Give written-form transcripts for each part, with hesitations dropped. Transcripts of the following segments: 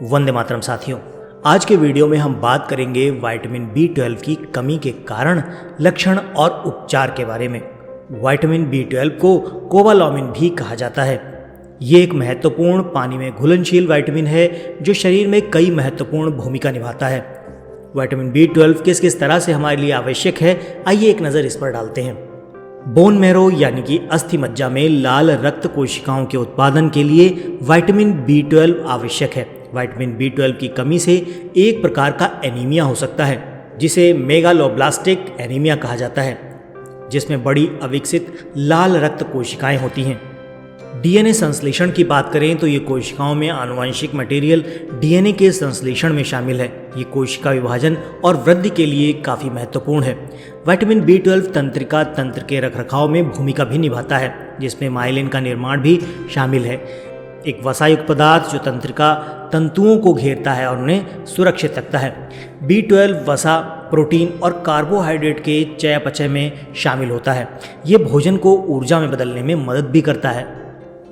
वंदे मातरम साथियों, आज के वीडियो में हम बात करेंगे विटामिन B12 की कमी के कारण, लक्षण और उपचार के बारे में। विटामिन B12 को कोबालामिन भी कहा जाता है। ये एक महत्वपूर्ण पानी में घुलनशील विटामिन है जो शरीर में कई महत्वपूर्ण भूमिका निभाता है। विटामिन B12 किस किस तरह से हमारे लिए आवश्यक है, आइए एक नज़र इस पर डालते हैं। बोन मैरो यानी कि अस्थि मज्जा में लाल रक्त कोशिकाओं के उत्पादन के लिए विटामिन B12 आवश्यक है। विटामिन B12 की कमी से एक प्रकार का एनीमिया हो सकता है जिसे मेगालोब्लास्टिक एनीमिया कहा जाता है, जिसमें बड़ी अविकसित लाल रक्त कोशिकाएं होती हैं। डीएनए संश्लेषण की बात करें तो ये कोशिकाओं में आनुवंशिक मटेरियल डीएनए के संश्लेषण में शामिल है। ये कोशिका विभाजन और वृद्धि के लिए काफ़ी महत्वपूर्ण है। विटामिन B12 तंत्रिका तंत्र के रखरखाव में भूमिका भी निभाता है, जिसमें माइलिन का निर्माण भी शामिल है, एक वसायुक्त पदार्थ जो तंत्रिका तंतुओं को घेरता है और उन्हें सुरक्षित रखता है। B12 वसा, प्रोटीन और कार्बोहाइड्रेट के चयापचय में शामिल होता है। ये भोजन को ऊर्जा में बदलने में मदद भी करता है।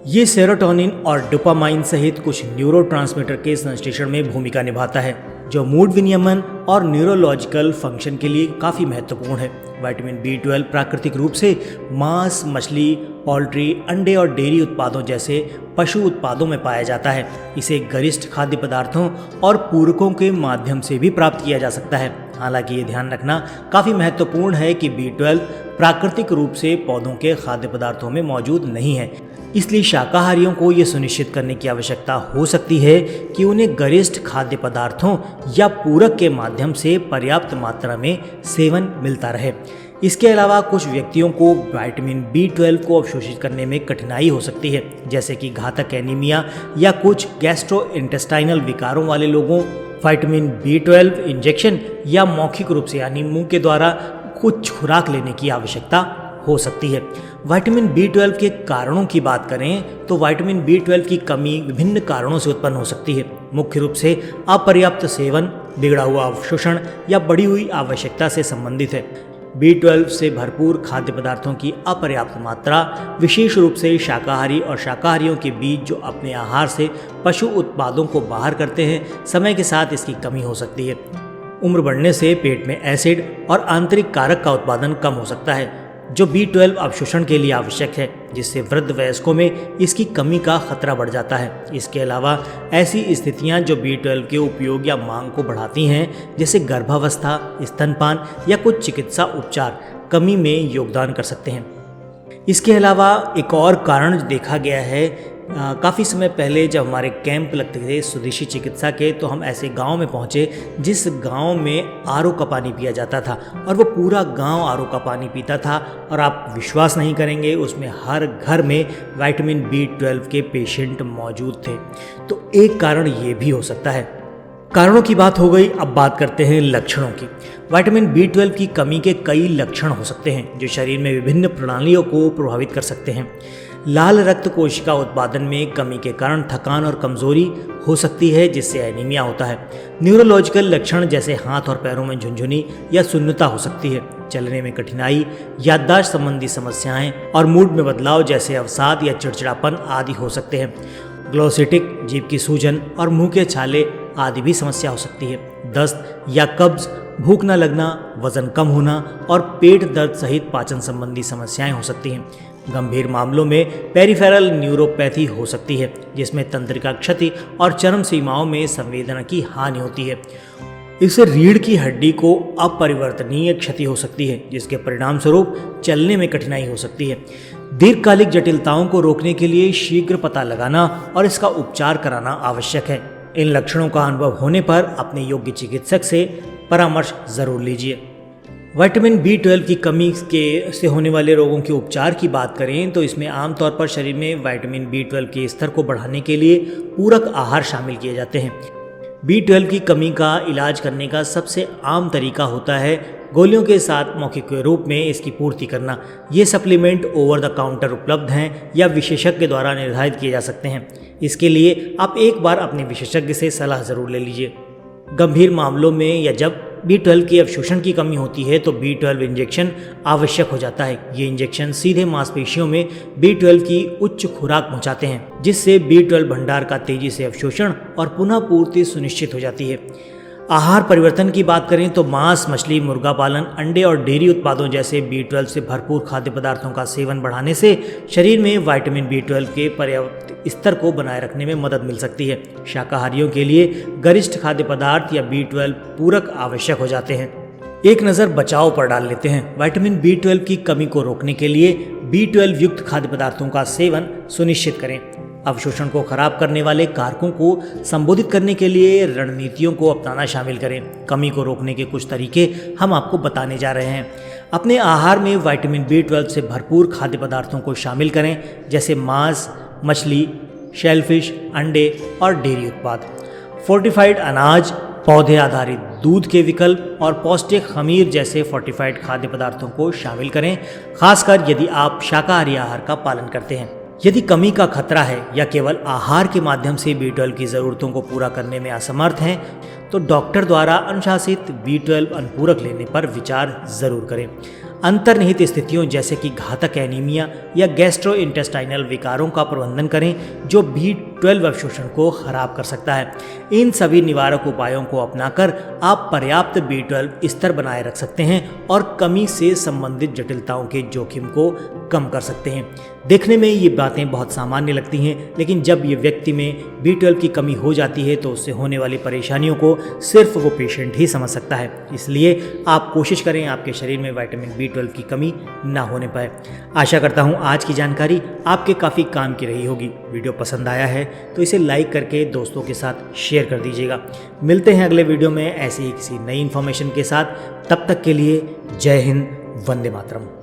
ये सेरोटोनिन और डोपामाइन सहित कुछ न्यूरोट्रांसमीटर के संश्लेषण में भूमिका निभाता है, जो मूड विनियमन और न्यूरोलॉजिकल फंक्शन के लिए काफ़ी महत्वपूर्ण है। विटामिन B12 प्राकृतिक रूप से मांस, मछली, पोल्ट्री, अंडे और डेयरी उत्पादों जैसे पशु उत्पादों में पाया जाता है। इसे गरिष्ठ खाद्य पदार्थों और पूरकों के माध्यम से भी प्राप्त किया जा सकता है। हालांकि ये ध्यान रखना काफ़ी महत्वपूर्ण है कि B12 प्राकृतिक रूप से पौधों के खाद्य पदार्थों में मौजूद नहीं है, इसलिए शाकाहारियों को ये सुनिश्चित करने की आवश्यकता हो सकती है कि उन्हें गरिष्ठ खाद्य पदार्थों या पूरक के माध्यम से पर्याप्त मात्रा में सेवन मिलता रहे। इसके अलावा कुछ व्यक्तियों को विटामिन B12 को अवशोषित करने में कठिनाई हो सकती है, जैसे कि घातक एनीमिया या कुछ गैस्ट्रोइंटेस्टाइनल विकारों वाले लोगों। विटामिन B12 इंजेक्शन या मौखिक रूप से यानी मुंह के द्वारा कुछ खुराक लेने की आवश्यकता हो सकती है। विटामिन B12 के कारणों की बात करें तो विटामिन B12 की कमी विभिन्न कारणों से उत्पन्न हो सकती है। मुख्य रूप से अपर्याप्त सेवन, बिगड़ा हुआ अवशोषण या बढ़ी हुई आवश्यकता से संबंधित है। B12 से भरपूर खाद्य पदार्थों की अपर्याप्त मात्रा, विशेष रूप से शाकाहारी और शाकाहारियों के बीच जो अपने आहार से पशु उत्पादों को बाहर करते हैं, समय के साथ इसकी कमी हो सकती है। उम्र बढ़ने से पेट में एसिड और आंतरिक कारक का उत्पादन कम हो सकता है, जो B12 अवशोषण के लिए आवश्यक है, जिससे वृद्ध वयस्कों में इसकी कमी का खतरा बढ़ जाता है। इसके अलावा ऐसी स्थितियां जो B12 के उपयोग या मांग को बढ़ाती हैं, जैसे गर्भावस्था, स्तनपान या कुछ चिकित्सा उपचार, कमी में योगदान कर सकते हैं। इसके अलावा एक और कारण देखा गया है, काफ़ी समय पहले जब हमारे कैंप लगते थे स्वदेशी चिकित्सा के, तो हम ऐसे गांव में पहुंचे जिस गांव में आरओ का पानी पिया जाता था और वो पूरा गांव आरओ का पानी पीता था, और आप विश्वास नहीं करेंगे, उसमें हर घर में विटामिन B12 के पेशेंट मौजूद थे। तो एक कारण ये भी हो सकता है। कारणों की बात हो गई, अब बात करते हैं लक्षणों की। विटामिन B12 की कमी के कई लक्षण हो सकते हैं जो शरीर में विभिन्न प्रणालियों को प्रभावित कर सकते हैं। लाल रक्त कोशिका उत्पादन में कमी के कारण थकान और कमजोरी हो सकती है, जिससे एनीमिया होता है। न्यूरोलॉजिकल लक्षण जैसे हाथ और पैरों में झुनझुनी या सुन्नता हो सकती है। चलने में कठिनाई, याददाश्त संबंधी समस्याएं और मूड में बदलाव जैसे अवसाद या चिड़चिड़ापन आदि हो सकते हैं। ग्लोसिटिक, जीभ की सूजन और मुंह के छाले आदि भी समस्या हो सकती है। दस्त या कब्ज, भूख न लगना, वजन कम होना और पेट दर्द सहित पाचन संबंधी समस्याएं हो सकती हैं। गंभीर मामलों में पेरिफेरल न्यूरोपैथी हो सकती है, जिसमें तंत्रिका क्षति और चरम सीमाओं में संवेदना की हानि होती है। इससे रीढ़ की हड्डी को अपरिवर्तनीय क्षति हो सकती है, जिसके परिणाम स्वरूप चलने में कठिनाई हो सकती है। दीर्घकालिक जटिलताओं को रोकने के लिए शीघ्र पता लगाना और इसका उपचार कराना आवश्यक है। इन लक्षणों का अनुभव होने पर अपने योग्य चिकित्सक से परामर्श जरूर लीजिए। विटामिन B12 की कमी से होने वाले रोगों के उपचार की बात करें तो इसमें आमतौर पर शरीर में विटामिन B12 के स्तर को बढ़ाने के लिए पूरक आहार शामिल किए जाते हैं। B12 की कमी का इलाज करने का सबसे आम तरीका होता है गोलियों के साथ मौखिक रूप में इसकी पूर्ति करना। ये सप्लीमेंट ओवर द काउंटर उपलब्ध हैं या विशेषज्ञ द्वारा निर्धारित किए जा सकते हैं। इसके लिए आप एक बार अपने विशेषज्ञ से सलाह ज़रूर ले लीजिए। गंभीर मामलों में या जब B12 की अवशोषण की कमी होती है तो B12 इंजेक्शन आवश्यक हो जाता है। ये इंजेक्शन सीधे मांसपेशियों में B12 की उच्च खुराक पहुंचाते हैं, जिससे B12 भंडार का तेजी से अवशोषण और पुनः पूर्ति सुनिश्चित हो जाती है। आहार परिवर्तन की बात करें तो मांस, मछली, मुर्गा पालन, अंडे और डेयरी उत्पादों जैसे B12 से भरपूर खाद्य पदार्थों का सेवन बढ़ाने से शरीर में विटामिन B12 के पर्याप्त स्तर को बनाए रखने में मदद मिल सकती है। शाकाहारियों के लिए गरिष्ठ खाद्य पदार्थ या B12 पूरक आवश्यक हो जाते हैं। एक नज़र बचाव पर डाल लेते हैं। विटामिन B12 की कमी को रोकने के लिए B12 युक्त खाद्य पदार्थों का सेवन सुनिश्चित करें। अवशोषण को खराब करने वाले कारकों को संबोधित करने के लिए रणनीतियों को अपनाना शामिल करें। कमी को रोकने के कुछ तरीके हम आपको बताने जा रहे हैं। अपने आहार में विटामिन B12 से भरपूर खाद्य पदार्थों को शामिल करें, जैसे मांस, मछली, शेलफिश, अंडे और डेयरी उत्पाद। फोर्टिफाइड अनाज, पौधे आधारित दूध के विकल्प और पौष्टिक खमीर जैसे फोर्टिफाइड खाद्य पदार्थों को शामिल करें, खासकर यदि आप शाकाहारी आहार का पालन करते हैं। यदि कमी का खतरा है या केवल आहार के माध्यम से B12 की ज़रूरतों को पूरा करने में असमर्थ हैं, तो डॉक्टर द्वारा अनुशासित B12 अनुपूरक लेने पर विचार जरूर करें। अंतर्निहित स्थितियों जैसे कि घातक एनीमिया या गैस्ट्रोइंटेस्टाइनल विकारों का प्रबंधन करें, जो B12 अवशोषण को खराब कर सकता है। इन सभी निवारक उपायों को अपनाकर आप पर्याप्त B12 स्तर बनाए रख सकते हैं और कमी से संबंधित जटिलताओं के जोखिम को कम कर सकते हैं। देखने में ये बातें बहुत सामान्य लगती हैं, लेकिन जब ये व्यक्ति में B12 की कमी हो जाती है तो उससे होने वाली परेशानियों को सिर्फ वो पेशेंट ही समझ सकता है। इसलिए आप कोशिश करें आपके शरीर में विटामिन B12 की कमी ना होने पाए। आशा करता हूँ आज की जानकारी आपके काफ़ी काम की रही होगी। वीडियो पसंद आया है तो इसे लाइक करके दोस्तों के साथ शेयर कर दीजिएगा। मिलते हैं अगले वीडियो में ऐसी ही किसी नई इन्फॉर्मेशन के साथ। तब तक के लिए जय हिंद, वंदे मातरम।